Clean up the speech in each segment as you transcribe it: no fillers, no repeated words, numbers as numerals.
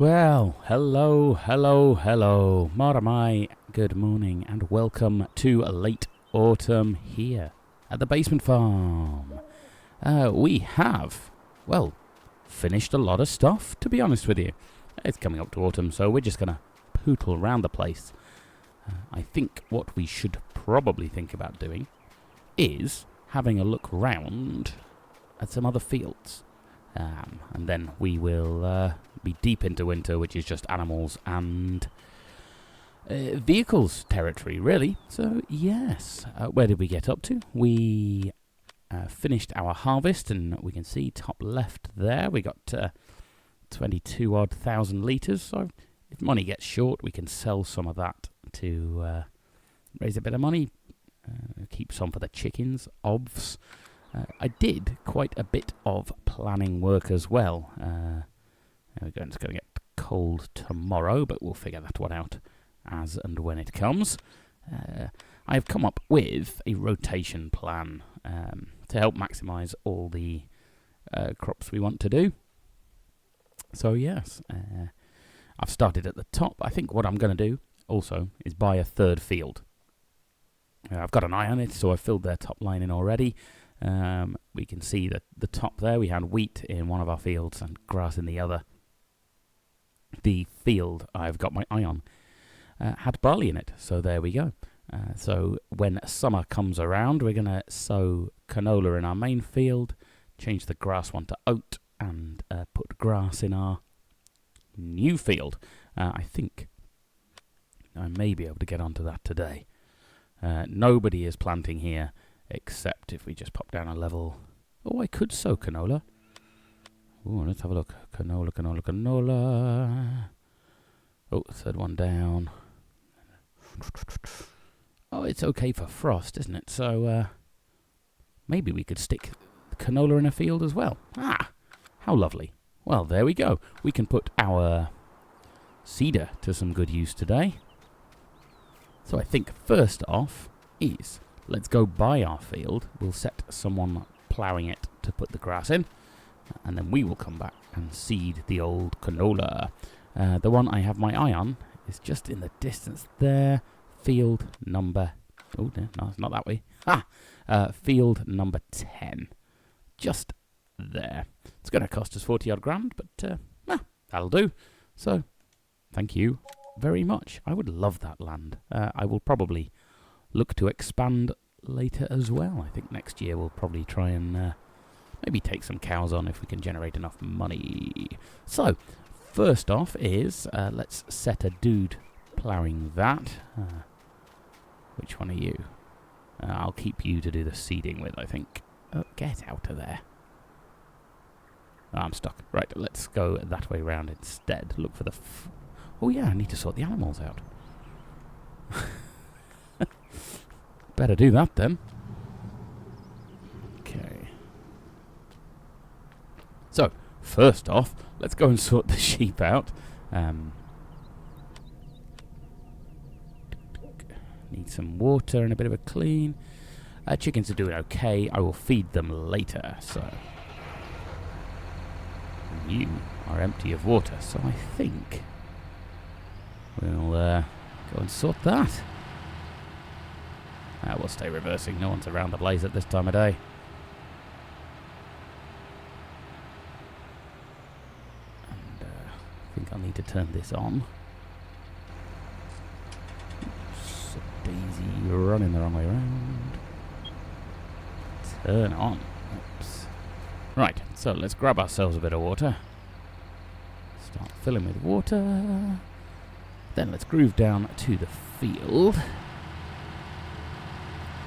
Well, hello. Maramai, good morning and welcome to late autumn here at the basement farm. We have, finished a lot of stuff, to be honest with you. It's coming up to autumn, so we're just going to pootle around the place. I think what we should probably think about doing is having a look round at some other fields. And then we will be deep into winter, which is just animals and vehicles territory, really. So, yes. Where did we get up to? We finished our harvest, and we can see top left there, we got 22-odd thousand litres. So, if money gets short, we can sell some of that to raise a bit of money. Keep some for the chickens, ovs. I did quite a bit of planning work as well. It's going to get cold tomorrow, but we'll figure that one out as and when it comes. I've come up with a rotation plan to help maximise all the crops we want to do. So yes, I've started at the top. I think what I'm going to do also is buy a third field. I've got an eye on it, so I've filled their top line in already. We can see that the top there, we had wheat in one of our fields and grass in the other. The field I've got my eye on had barley in it, so there we go. So when summer comes around, we're going to sow canola in our main field, change the grass one to oat, and put grass in our new field. I think I may be able to get onto that today. Nobody is planting here, except if we just pop down a level. Oh, I could sow canola. Oh, let's have a look. Canola. Oh, third one down. Oh, it's okay for frost, isn't it? So, maybe we could stick canola in a field as well. Ah, how lovely. Well, there we go. We can put our cedar to some good use today. So I think first off is let's go buy our field. We'll set someone ploughing it to put the grass in. And then we will come back and seed the old canola. The one I have my eye on is just in the distance there. Field number... Oh, no, it's not that way. Field number 10. Just there. It's going to cost us 40-odd grand, but that'll do. So, thank you very much. I would love that land. I will probably look to expand later as well. I think next year we'll probably try and maybe take some cows on if we can generate enough money. So, first off is let's set a dude ploughing that. Which one are you? I'll keep you to do the seeding with, I think. Oh, get out of there. I'm stuck. Right, let's go that way round instead. Look for the... Oh yeah, I need to sort the animals out. Better do that then. Okay. So, first off, let's go and sort the sheep out. Need some water and a bit of a clean. Chickens are doing okay. I will feed them later, so... You are empty of water, so I think we'll go and sort that. We'll stay reversing. No one's around the blaze at this time of day. And I think I'll need to turn this on. Oops, Daisy, you're running the wrong way around. Turn on. Oops. Right, so let's grab ourselves a bit of water. Start filling with water. Then let's groove down to the field.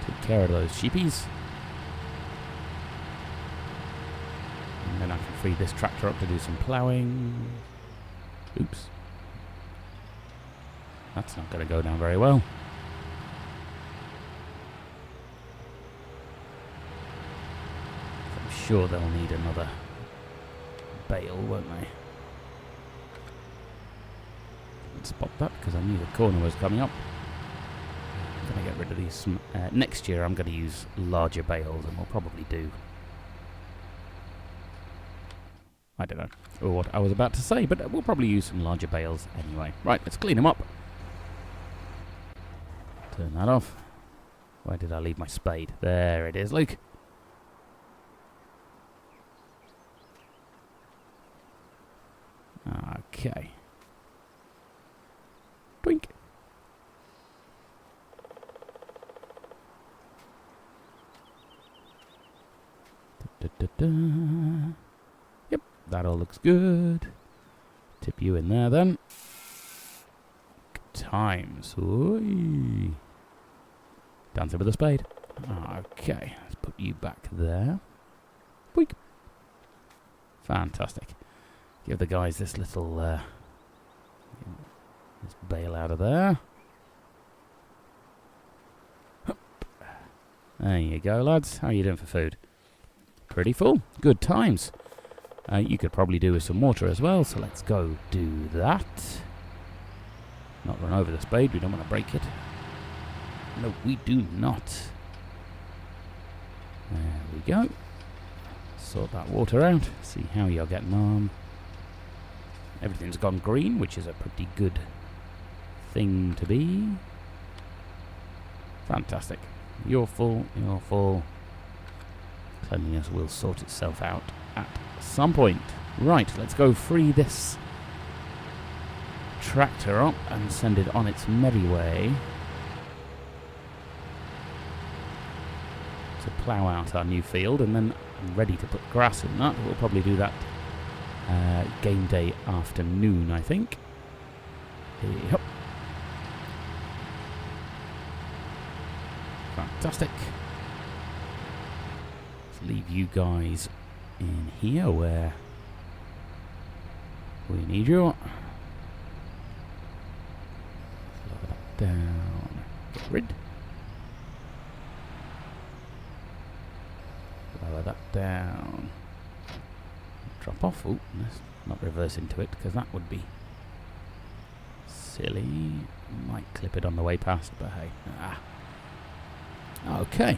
Take care of those sheepies. And then I can free this tractor up to do some ploughing. Oops. That's not going to go down very well. I'm sure they'll need another bale, won't they? Let's spot that because I knew the corner was coming up. I'm going to get rid of these. Next year I'm going to use larger bales, and we'll probably do I don't know what I was about to say, but we'll probably use some larger bales anyway. Right, let's clean them up. Turn that off. Where did I leave my spade? There it is, Luke. Okay. Twink. Yep, that all looks good. Tip you in there then. Good times. Oy. Dancing with a spade. Okay, let's put you back there. Boink. Fantastic. Give the guys this little this bale out of there. Hup. There you go, lads. How are you doing for food? Pretty full. Good times. You could probably do with some water as well, so let's go do that. Not run over the spade, we don't want to break it. No, we do not. There we go. Sort that water out, see how you're getting on. Everything's gone green, which is a pretty good thing to be. Fantastic. You're full, you're full. Cleanliness will sort itself out at some point. Right, let's go free this tractor up and send it on its merry way to plough out our new field, and then I'm ready to put grass in that. We'll probably do that game day afternoon, I think. Yep. Fantastic. Let's leave you guys in here where we need you. Lower that down. Get rid. Lower that down. Drop off. Oh, let's not reverse into it because that would be silly. Might clip it on the way past, but hey. Okay.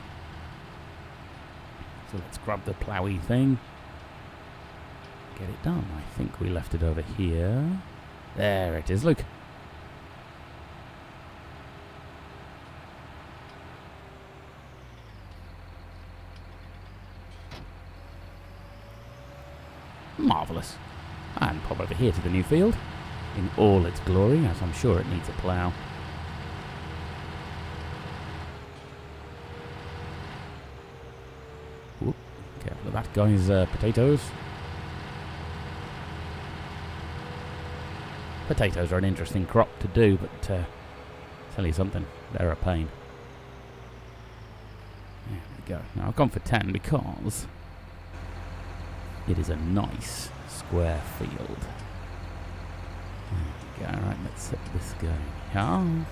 So let's grab the ploughy thing. Get it done. I think we left it over here. There it is, look. Marvellous. And pop over here to the new field in all its glory, as I'm sure it needs a plough. Whoop. Careful of that guy's potatoes. Potatoes are an interesting crop to do, but tell you something, they're a pain. There we go. Now I've gone for 10 because it is a nice square field. There we go. Right, let's set this going here.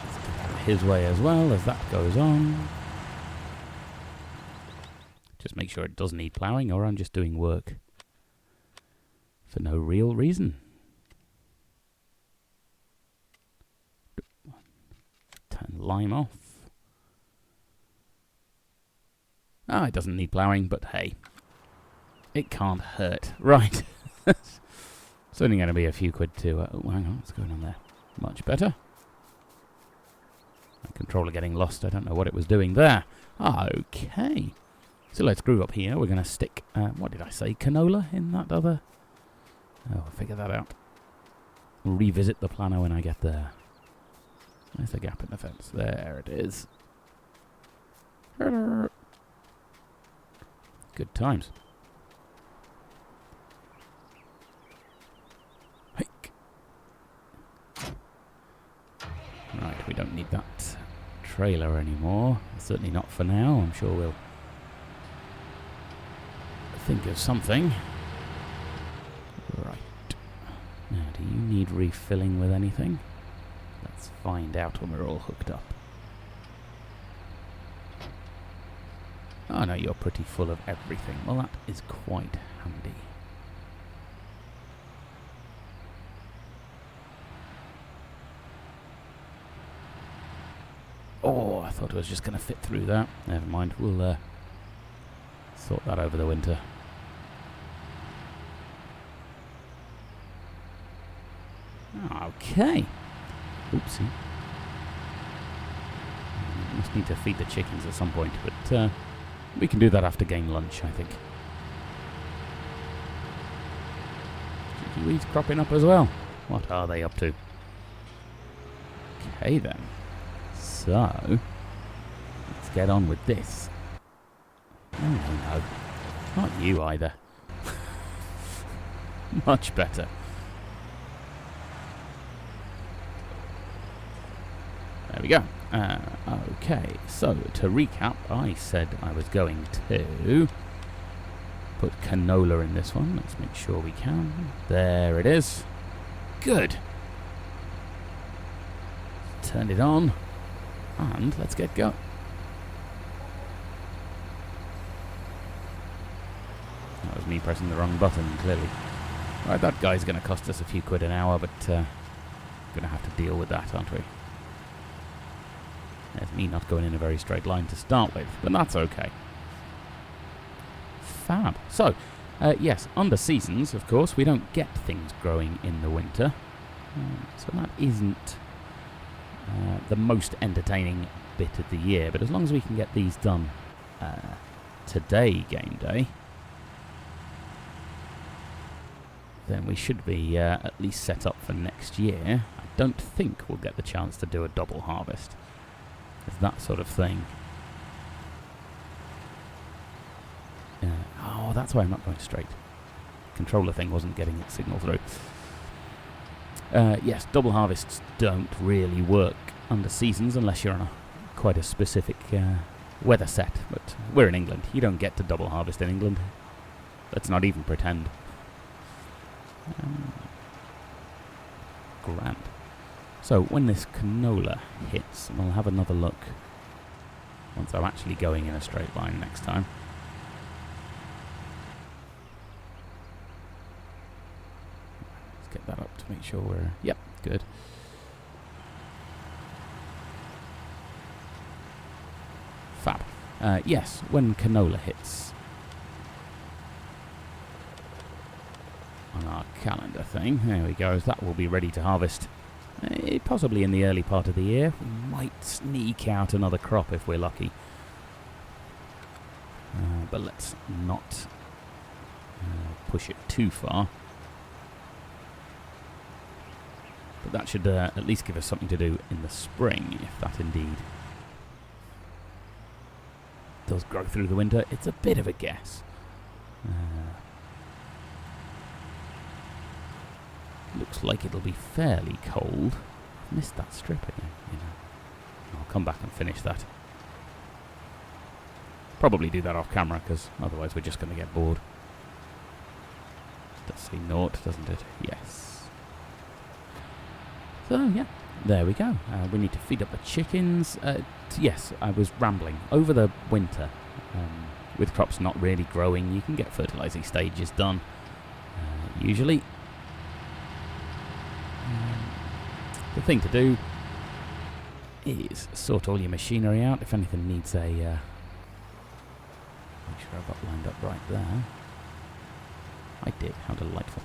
Let's get out his way as well as that goes on. Just make sure it does need ploughing, or I'm just doing work for no real reason. Turn lime off. Ah, it doesn't need ploughing, but hey, it can't hurt. Right. It's only going to be a few quid to... oh, hang on, what's going on there? Much better. My controller getting lost. I don't know what it was doing there. Okay. So let's groove up here. We're going to stick, what did I say, canola in that other... oh, I'll figure that out. We'll revisit the planner when I get there. There's a gap in the fence. There it is. Good times. Hike. Right, we don't need that trailer anymore. Certainly not for now. I'm sure we'll think of something. Right. Now, do you need refilling with anything? Let's find out when we're all hooked up. Oh no, you're pretty full of everything. Well, that is quite handy. Oh, I thought it was just going to fit through that. Never mind. We'll sort that over the winter. Okay. Oopsie. Must need to feed the chickens at some point, but we can do that after game lunch, I think. Cheeky weeds cropping up as well. What are they up to? Okay then. So, let's get on with this. Oh no. Not you either. Much better. There we go. Okay, so to recap, I said I was going to put canola in this one. Let's make sure we can. There it is. Good. Turn it on, and let's get going. That was me pressing the wrong button, clearly. Right, that guy's going to cost us a few quid an hour, but going to have to deal with that, aren't we? There's me not going in a very straight line to start with, but that's okay. Fab. So, yes, under seasons, of course, we don't get things growing in the winter. So that isn't the most entertaining bit of the year, but as long as we can get these done today, game day, then we should be at least set up for next year. I don't think we'll get the chance to do a double harvest. It's that sort of thing. Oh, that's why I'm not going straight. Controller thing wasn't getting its signal through. Yes, double harvests don't really work under seasons unless you're on quite a specific weather set. But we're in England. You don't get to double harvest in England. Let's not even pretend. Grand. So when this canola hits, we'll have another look once I'm actually going in a straight line next time. Let's get that up to make sure we're... Yep, good. Fab. Yes, when canola hits on our calendar thing, there we go, that will be ready to harvest. Possibly in the early part of the year. We might sneak out another crop if we're lucky. But let's not push it too far. But that should at least give us something to do in the spring, if that indeed does grow through the winter. It's a bit of a guess. Looks like it'll be fairly cold. Missed that strip again, you know. I'll come back and finish that. Probably do that off camera, because otherwise we're just going to get bored. Does say naught, doesn't it? Yes. So, yeah, there we go. We need to feed up the chickens. Yes, I was rambling. Over the winter, with crops not really growing, you can get fertilising stages done, usually. The thing to do is sort all your machinery out. If anything needs a... make sure I've got lined up right there. I did, how delightful.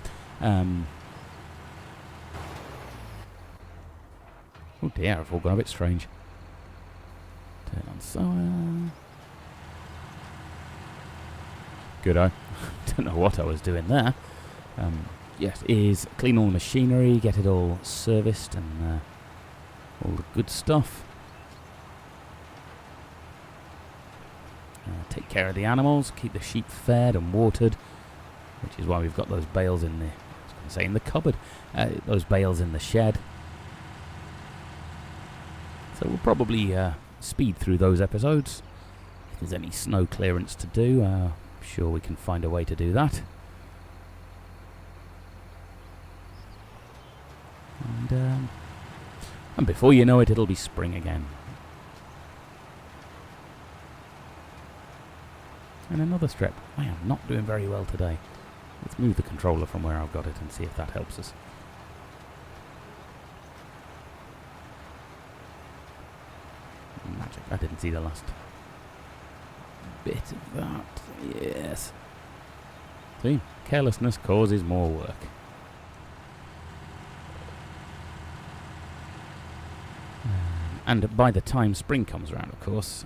Oh dear, I've all gone a bit strange. Turn on solar. Good eye. Don't know what I was doing there. Yes, is clean all the machinery, get it all serviced and all the good stuff. Take care of the animals, keep the sheep fed and watered, which is why we've got those bales in the, I was going to say in the cupboard, those bales in the shed. So we'll probably speed through those episodes. If there's any snow clearance to do, I'm sure we can find a way to do that. And before you know it, it'll be spring again. And another strip. I am not doing very well today. Let's move the controller from where I've got it and see if that helps us. I didn't see the last bit of that. Yes. See, carelessness causes more work. And by the time spring comes around, of course,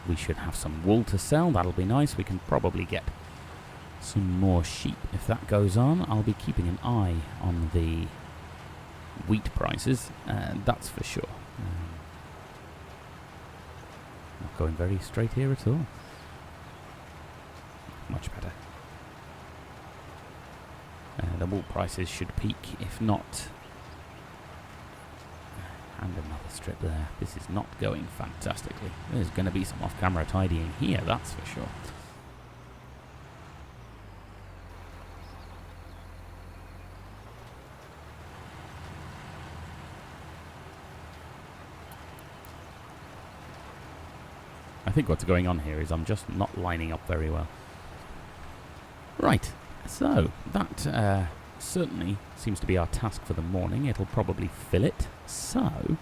we should have some wool to sell. That'll be nice. We can probably get some more sheep if that goes on. I'll be keeping an eye on the wheat prices, that's for sure. Not going very straight here at all. Much better. The wool prices should peak, if not. And another strip there. This is not going fantastically. There's going to be some off-camera tidying here, that's for sure. I think what's going on here is I'm just not lining up very well. Right, so that certainly seems to be our task for the morning. It'll probably fill it. So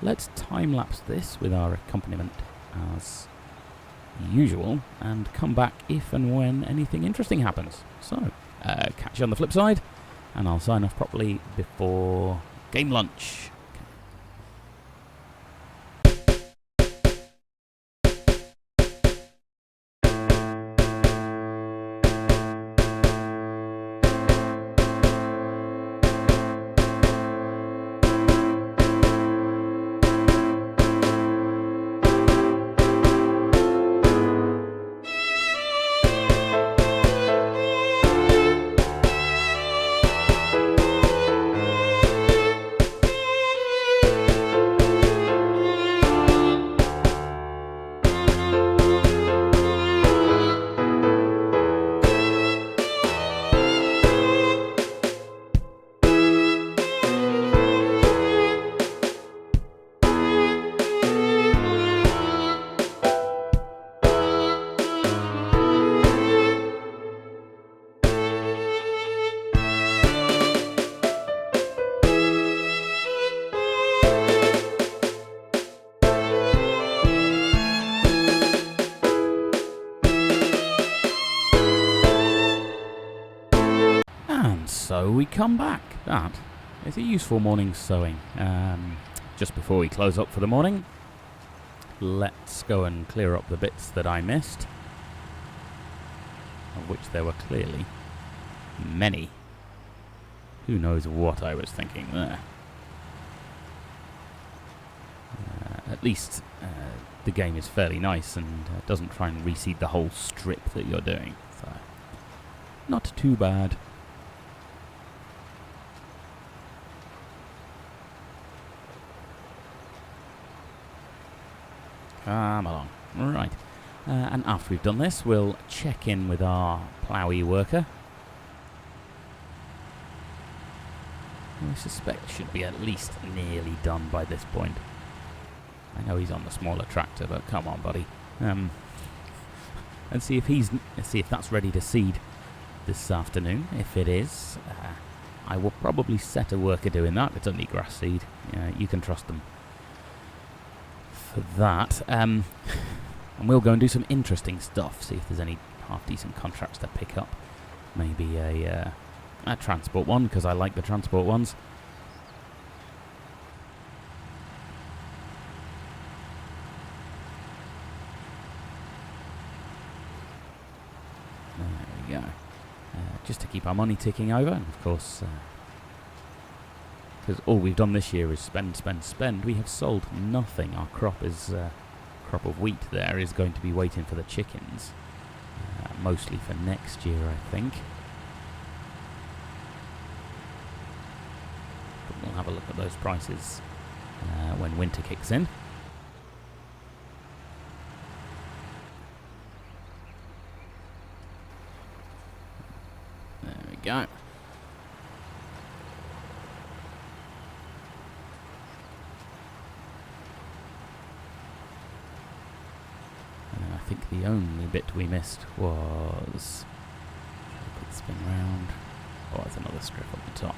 let's time-lapse this with our accompaniment as usual and come back if and when anything interesting happens. So, catch you on the flip side, and I'll sign off properly before game lunch. So we come back. That is a useful morning sowing. Just before we close up for the morning, let's go and clear up the bits that I missed, of which there were clearly many. Who knows what I was thinking there. At least the game is fairly nice and doesn't try and reseed the whole strip that you're doing. So, not too bad. Come along. Right. And after we've done this, we'll check in with our ploughy worker. I suspect should be at least nearly done by this point. I know he's on the smaller tractor, but come on, buddy. And see if that's ready to seed this afternoon. If it is, I will probably set a worker doing that. It's only grass seed. You can trust them for that. And we'll go and do some interesting stuff. See if there's any half-decent contracts to pick up. Maybe a transport one, because I like the transport ones. There we go. Just to keep our money ticking over, and of course, because all we've done this year is spend, spend, spend. We have sold nothing. Our crop of wheat there is going to be waiting for the chickens, mostly for next year, I think. But we'll have a look at those prices when winter kicks in. There we go. I think the only bit we missed was... put this Spin round. Oh, there's another strip up the top.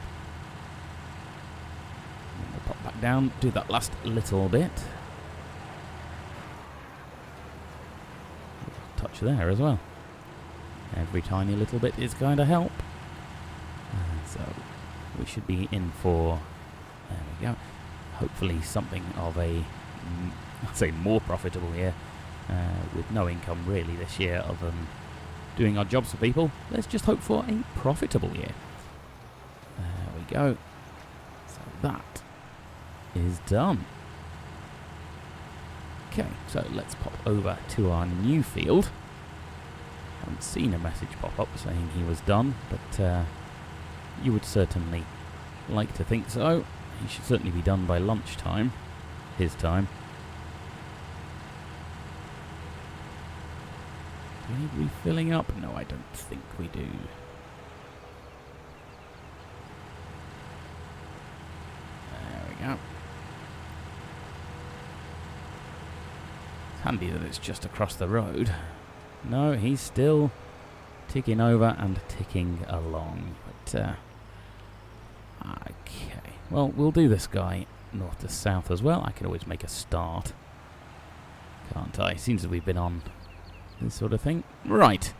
And then we'll pop back down, do that last little bit. Touch there as well. Every tiny little bit is going to help. So we should be in for, there we go, hopefully something of a, I'd say more profitable year, with no income really this year other than doing our jobs for people. Let's just hope for a profitable year. There we go. So that is done. Okay, so let's pop over to our new field. Haven't seen a message pop up saying he was done, but you would certainly like to think so. He should certainly be done by lunchtime, his time. Do we need refilling up? No, I don't think we do. There we go. It's handy that it's just across the road. No, he's still ticking over and ticking along. But, okay. Well, we'll do this guy north to south as well. I can always make a start, can't I? Seems that we've been on this sort of thing. Right.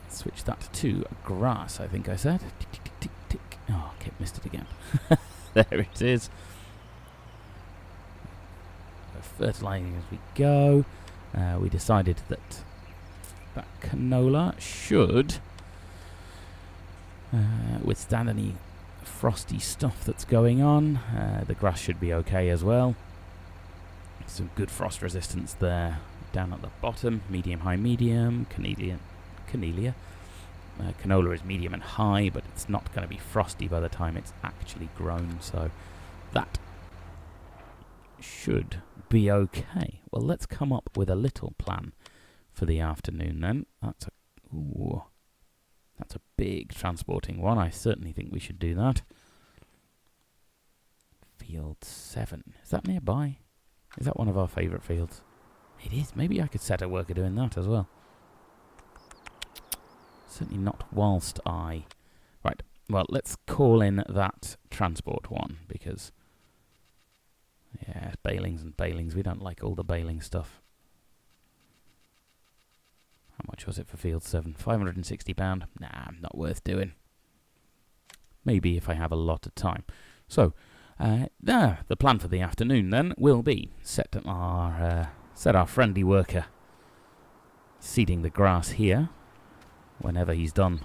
Switch that to grass, I think I said. Tick, tick, tick, tick, tick. Oh, okay, missed it again. There it is. Fertilising as we go. We decided that canola should withstand any frosty stuff that's going on. The grass should be okay as well. Some good frost resistance there down at the bottom. Medium, high, medium. Canola is medium and high, but it's not going to be frosty by the time it's actually grown, so that should be okay. Well, let's come up with a little plan for the afternoon then. That's a big transporting one. I certainly think we should do that. Field 7. Is that nearby? Is that one of our favourite fields? It is. Maybe I could set a worker doing that as well. Certainly not whilst I... Right. Well, let's call in that transport one, because... yeah, balings and balings. We don't like all the baling stuff. How much was it for field 7? £560. Nah, not worth doing. Maybe if I have a lot of time. So, the plan for the afternoon then will be set our friendly worker seeding the grass here. Whenever he's done.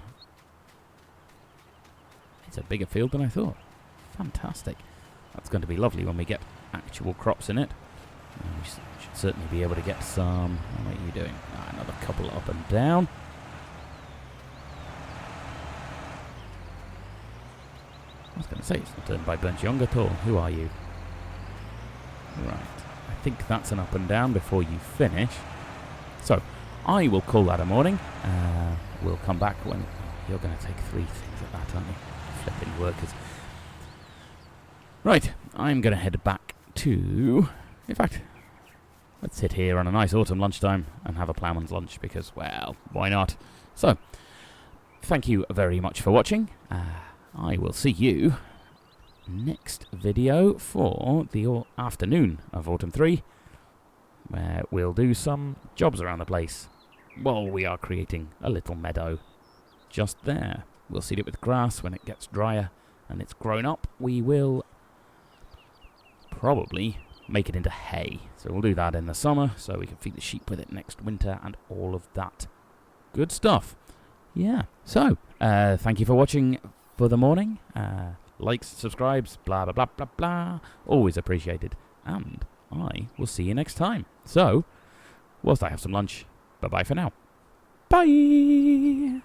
It's a bigger field than I thought. Fantastic. That's going to be lovely when we get actual crops in it. We should certainly be able to get some... What are you doing? Another couple up and down. I was going to say, it's not done by Young at all. Who are you? Right. I think that's an up and down before you finish. So, I will call that a morning. We'll come back when... Oh, you're going to take 3 things at that, aren't you? Flipping workers. Right, I'm going to head back to... In fact, let's sit here on a nice autumn lunchtime and have a ploughman's lunch because, well, why not? So, thank you very much for watching. I will see you next video for the afternoon of Autumn 3, where we'll do some jobs around the place while we are creating a little meadow just there. We'll seed it with grass. When it gets drier and it's grown up, we will probably make it into hay. So we'll do that in the summer so we can feed the sheep with it next winter and all of that good stuff. Yeah, so thank you for watching for the morning. Likes, subscribes, blah, blah, blah, blah, blah. Always appreciated. And I will see you next time. So, whilst I have some lunch, bye-bye for now. Bye!